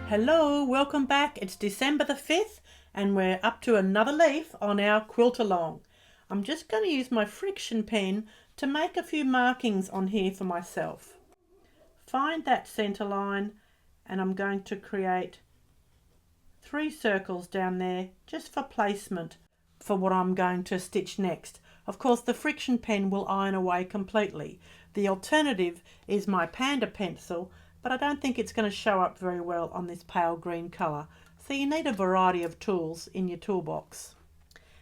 Hello, welcome back. It's December the 5th and we're up to another leaf on our quilt-along. I'm just going to use my friction pen to make a few markings on here for myself. Find that center line and I'm going to create 3 circles down there just for placement for what I'm going to stitch next. Of course, the friction pen will iron away completely. The alternative is my panda pencil, but I don't think it's going to show up very well on this pale green colour. So you need a variety of tools in your toolbox.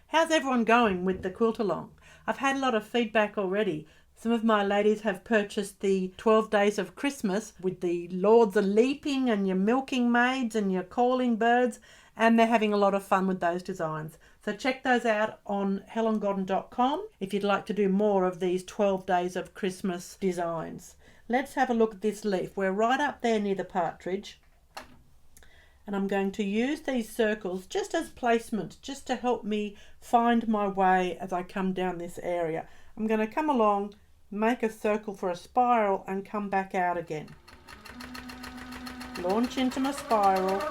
How's everyone going with the quilt-along? I've had a lot of feedback already. Some of my ladies have purchased the 12 Days of Christmas with the Lords a Leaping and your milking maids and your calling birds, and they're having a lot of fun with those designs. So check those out on helengodden.com if you'd like to do more of these 12 Days of Christmas designs. Let's have a look at this leaf. We're right up there near the partridge, and I'm going to use these circles just as placement, just to help me find my way as I come down this area. I'm going to come along, make a circle for a spiral and come back out again. Launch into my spiral.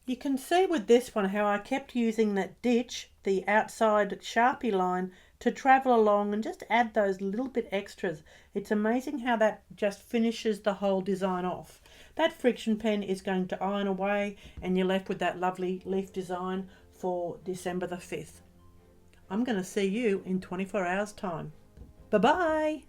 You can see with this one how I kept using that ditch, the outside Sharpie line, to travel along and just add those little bit extras. It's amazing how that just finishes the whole design off. That friction pen is going to iron away and you're left with that lovely leaf design for December the 5th. I'm going to see you in 24 hours time. Bye-bye.